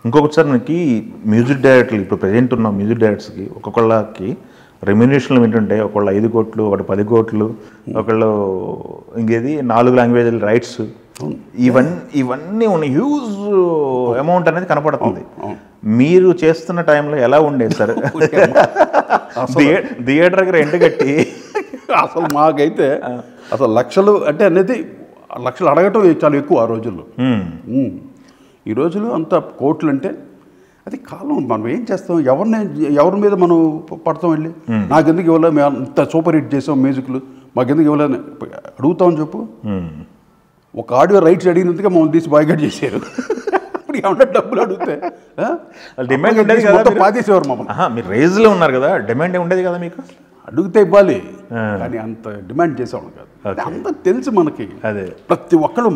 ఇంకొకసారి మనకి మ్యూజిక్ డైరెక్టర్లు ఇప్పుడు ప్రజెంట్ ఉన్న మ్యూజిక్ డైరెక్టర్స్కి ఒక్కొక్కళ్ళకి రెమ్యునేషన్లు ఏంటంటే ఒకళ్ళు 5 కోట్లు, ఒకటి 10 కోట్లు, ఒకళ్ళు ఇంకేది 4 లాంగ్వేజ్ల రైట్స్, ఇవన్నీ ఉన్న హ్యూజ్ అమౌంట్ అనేది కనపడుతుంది. మీరు చేస్తున్న టైంలో ఎలా ఉండేది సార్? థియేటర్కి రెంట్ కట్టి అసలు మాకైతే అసలు లక్షలు అంటే అనేది లక్షలు అడగటం చాలా ఎక్కువ ఆ రోజుల్లో. ఈ రోజులు అంత కోట్లు అంటే అది కాలం. మనం ఏం చేస్తాం, ఎవరి మీద మనం పడతాం వెళ్ళి నాకెందుకు ఇవ్వలేదు, మేము అంత సూపర్ హిట్ చేసాం మ్యూజిక్లు, మాకెందుకు ఇవ్వలేదు అడుగుతామని చెప్పు. ఒక ఆడియో రైట్స్ అడిగినందుకే మమ్మల్ని తీసి బాయ్కట్ చేశారు. ఇప్పుడు ఏమన్నా డబ్బులు అడిగితే డిమాండ్ ఉండేది కదా, పాతేసేవారు మమ్మల్ని. మీరు రేజ్లో ఉన్నారు కదా, డిమాండ్ ఉండేది కదా మీకు. అడిగితే ఇవ్వాలి కానీ అంత డిమాండ్ చేసేవాళ్ళం కాదు. అంత తెలుసు మనకి. అదే ప్రతి ఒక్కళ్ళు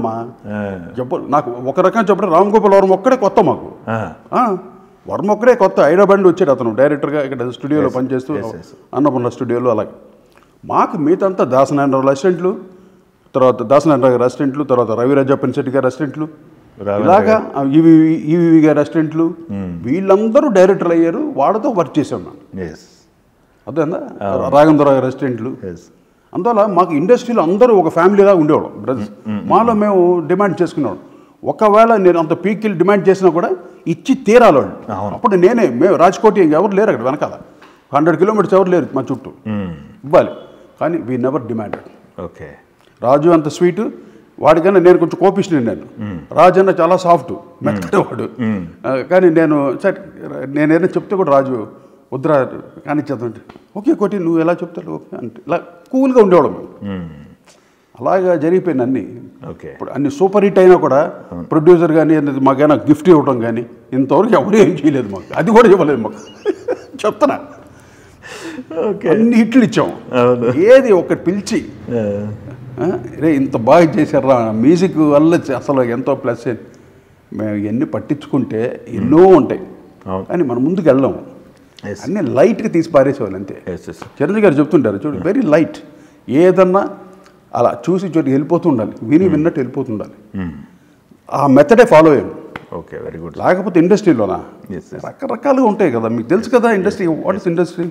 నాకు ఒక రకం చెప్పడం రామ్ గోపాల్ వర్మ ఒక్కడే కొత్త మాకు. వర్మ ఒక్కడే కొత్త. హైదరాబాద్ వచ్చాడు అతను డైరెక్టర్గా, ఇక్కడ స్టూడియోలో పనిచేస్తూ అన్నపూర్ణ స్టూడియోలో. అలాగే మాకు మిగతా దాసనారాయణరావు అసిస్టెంట్లు, తర్వాత దాసనారాయణ గారు అసిస్టెంట్లు, తర్వాత రవిరాజ పెన్శెట్టి గారు అసిస్టెంట్లు, ఇలాగా ఈవి గారు అసిస్టెంట్లు, వీళ్ళందరూ డైరెక్టర్లు అయ్యారు. వాళ్ళతో వర్క్ చేసాం మేము. అదేనా రాఘవేంద్ర గారు అసిస్టెంట్లు. అందువల్ల మాకు ఇండస్ట్రీలో అందరూ ఒక ఫ్యామిలీలా ఉండేవాళ్ళం బ్రదర్స్. మాలో మేము డిమాండ్ చేసుకునేవాళ్ళం. ఒకవేళ నేను అంత పీకిల్ డిమాండ్ చేసినా కూడా ఇచ్చి తీరాలి వాళ్ళు. అప్పుడు మేము రాజ్కోటి ఎవరు లేరు అక్కడ వెనకాల, 100 కిలోమీటర్స్ ఎవరు లేరు మా చుట్టూ, ఇవ్వాలి. కానీ వీ నెవర్ డిమాండెడ్. ఓకే. రాజు అంత స్వీటు, వాడికన్నా నేను కొంచెం కోపిష్ని. రాజు అన్న చాలా సాఫ్ట్, మెత్తవాడు. కానీ సరే నేనేదైనా చెప్తే కూడా రాజు వద్దురా కానీ చేద్దామంటే ఓకే కోటి నువ్వు ఎలా చెప్తావు ఓకే అంటే ఇలా కూల్గా ఉండేవాళ్ళం. అలాగా జరిగిపోయింది అన్నీ. ఇప్పుడు అన్ని సూపర్ హిట్ అయినా కూడా ప్రొడ్యూసర్ కానీ మాకైనా గిఫ్ట్ ఇవ్వడం కానీ ఇంతవరకు ఎవరు ఏం చేయలేదు మాకు. అది కూడా ఇవ్వలేదు మాకు. చెప్తున్నా అన్ని హిట్లు ఇచ్చాం. ఏది ఒకటి పిలిచి రే ఇంత బాగా చేశారా మ్యూజిక్ వల్ల అసలు ఎంతో ప్లస్. మేము ఇవన్నీ పట్టించుకుంటే ఎన్నో ఉంటాయి కానీ మనం ముందుకు వెళ్ళాము. అన్నీ లైట్గా తీసి పారేసేవాళ్ళు అంతే. చిరంజీవి గారు చెప్తుంటారు చూడు, వెరీ లైట్. ఏదన్నా అలా చూసి చోటు వెళ్ళిపోతూ ఉండాలి, విన్నట్టు వెళ్ళిపోతుండాలి. ఆ మెథడే ఫాలో అయ్యాను. Okay, very good. లేకపోతే ఇండస్ట్రీలోనా రకరకాలుగా ఉంటాయి కదా, మీకు తెలుసు కదా ఇండస్ట్రీ, వాట్ ఇస్ ఇండస్ట్రీ.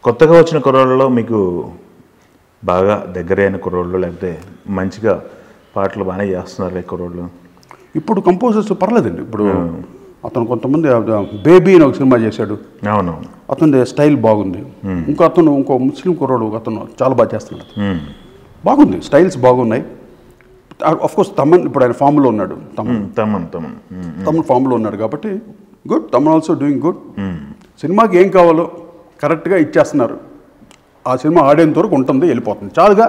కొత్తగా వచ్చిన కుర్రోళ్ళలో మీకు బాగా దగ్గరైన కుర్రోళ్ళు, లేకపోతే మంచిగా పాటలు బాగానే చేస్తున్నారు కుర్రోళ్ళు? ఇప్పుడు కంపోజర్స్ పర్లేదండి. ఇప్పుడు అతను కొంతమంది బేబీ అని ఒక సినిమా చేశాడు. అవును, అతని స్టైల్ బాగుంది. ఇంకో ముస్లిం కుర్రాడు అతను చాలా బాగా చేస్తున్నాడు. బాగుంది, స్టైల్స్ బాగున్నాయి. అఫ్కోర్స్ తమన్ ఇప్పుడు ఆయన ఫామ్లో ఉన్నాడు. తమన్ ఫామ్లో ఉన్నాడు కాబట్టి good. Thaman also doing good. సినిమాకి ఏం కావాలో కరెక్ట్గా ఇచ్చేస్తున్నారు. ఆ సినిమా ఆడేంత వరకు ఉంటుంది, వెళ్ళిపోతుంది. చాలుగా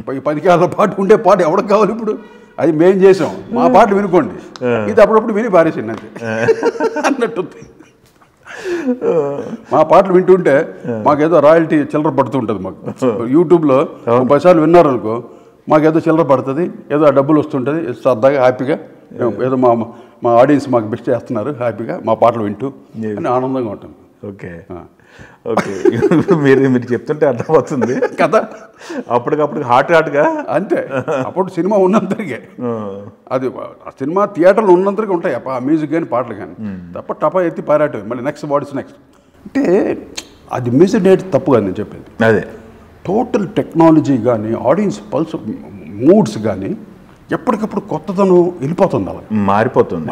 10 కాలాల పాటు ఉండే పాట ఎవరికి కావాలి ఇప్పుడు? అది మేము చేసాం, మా పాటలు వినుకోండి. ఇది అప్పుడప్పుడు విని పారేసింది అంతే అన్నట్టుంది. మా పాటలు వింటుంటే మాకేదో రాయల్టీ చిల్లర పడుతుంటుంది. మాకు యూట్యూబ్లో 10 సార్లు విన్నారనుకో మాకేదో చిల్లర పడుతుంది, ఏదో ఆ డబ్బులు వస్తుంటుంది. సరదాగా హ్యాపీగా ఏదో మా ఆడియన్స్ మాకు బెస్ట్ చేస్తున్నారు, హ్యాపీగా మా పాటలు వింటూ అని ఆనందంగా ఉంటాం. Okay okay. మీరు చెప్తుంటే అర్థమవుతుంది కదా, అప్పటికప్పుడు హాట్గా అంతే. అప్పుడు సినిమా ఉన్నంతరికే, అది ఆ సినిమా థియేటర్లు ఉన్నంతరికే ఉంటాయి ఆ మ్యూజిక్ కానీ పాటలు కానీ. తప్ప టపా ఎత్తి పారాటం మళ్ళీ నెక్స్ట్ వాట్ ఇస్ నెక్స్ట్ అంటే అది మ్యూజిక్ డైరెక్టర్ తప్పు కాదు నేను చెప్పేది. అదే టోటల్ టెక్నాలజీ కానీ ఆడియన్స్ పల్స్ మూడ్స్ కానీ ఎప్పటికప్పుడు కొత్తదనం వెళ్ళిపోతుంది, అలా మారిపోతుంది.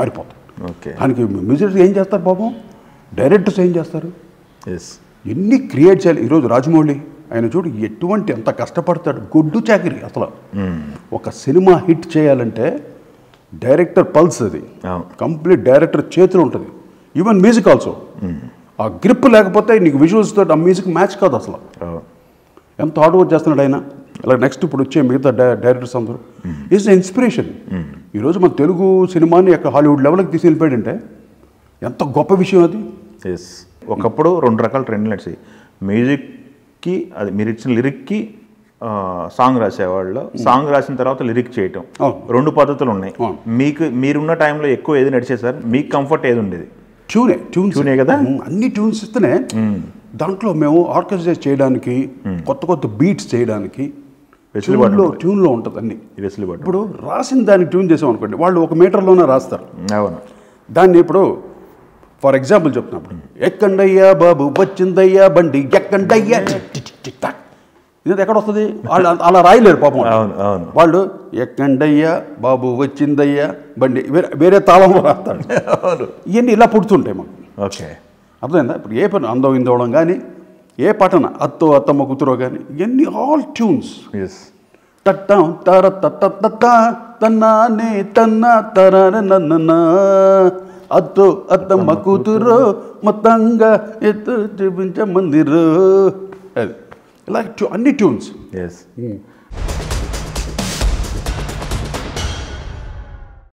ఓకే. దానికి మ్యూజిక్ ఏం చేస్తారు పాపం, డైరెక్టర్స్ ఏం చేస్తారు, ఎన్ని క్రియేట్ చేయాలి. ఈరోజు రాజమౌళి ఆయన చూడు ఎటువంటి ఎంత కష్టపడతాడు, గొడ్డు చాకిరి. అసలు ఒక సినిమా హిట్ చేయాలంటే డైరెక్టర్ పల్స్, అది కంప్లీట్ డైరెక్టర్ చేతిలో ఉంటుంది. Even music also. ఆ గ్రిప్ లేకపోతే నీకు విజువల్స్ తోటి ఆ మ్యూజిక్ మ్యాచ్ కాదు అసలు. ఎంత హార్డ్ వర్క్ చేస్తున్నాడు ఆయన. ఇలా నెక్స్ట్ ఇప్పుడు వచ్చే మిగతా డైరెక్టర్స్ అందరూ ఈజ్ ఇన్స్పిరేషన్. ఈరోజు మన తెలుగు సినిమాని ఎక్కడ హాలీవుడ్ లెవెల్కి తీసి వెళ్ళిపోయాడంటే ఎంత గొప్ప విషయం అది. ఒకప్పుడు 2 రకాల ట్రెండ్లు నడిచాయి. మ్యూజిక్కి, అది మీరు ఇచ్చిన లిరిక్కి సాంగ్ రాసేవాళ్ళు, సాంగ్ రాసిన తర్వాత లిరిక్ చేయటం, 2 పద్ధతులు ఉన్నాయి. మీరున్న టైంలో ఎక్కువ ఏది నడిచేది సార్? మీకు కంఫర్ట్ ఏది ఉండేది? ట్యూనే కదా, అన్ని ట్యూన్స్ ఇస్తేనే దాంట్లో మేము ఆర్కెస్ట్రేట్ చేయడానికి, కొత్త బీట్స్ చేయడానికి ట్యూన్లో ఉంటుంది అన్ని. ఇప్పుడు రాసిన దానికి ట్యూన్ చేసాం అనుకోండి, వాళ్ళు 1 మీటర్లోనే రాస్తారు. దాన్ని ఇప్పుడు ఫర్ ఎగ్జాంపుల్ చెప్తున్నప్పుడు ఎక్కండయ్యా బాబు వచ్చిందయ్యా బండి ఎక్కండయ్యా ఇది ఎక్కడ వస్తుంది వాళ్ళు అలా రాయలేరు పాపం. వాళ్ళు ఎక్కండయ్యా బాబు వచ్చిందయ్యా బండి వేరే తాళంలో రాస్తాడు. ఇవన్నీ ఇలా పుడుతుంటాయి మాకు. ఓకే, అర్థమైందా? ఇప్పుడు ఏ పని అందం ఇందవడం కానీ ఏ పట్టణ అత్తో అత్తమ్మ కూతురో కానీ ఇవన్నీ ఆల్ ట్యూన్స్. తట్టం తర తత్త తన్నానే తన్న తరన నన్న అత్తో అత్తమ్మ కూతురు మొత్తంగా ఎత్తు చూపించమందిరు. అది ఇలా అన్ని ట్యూన్స్.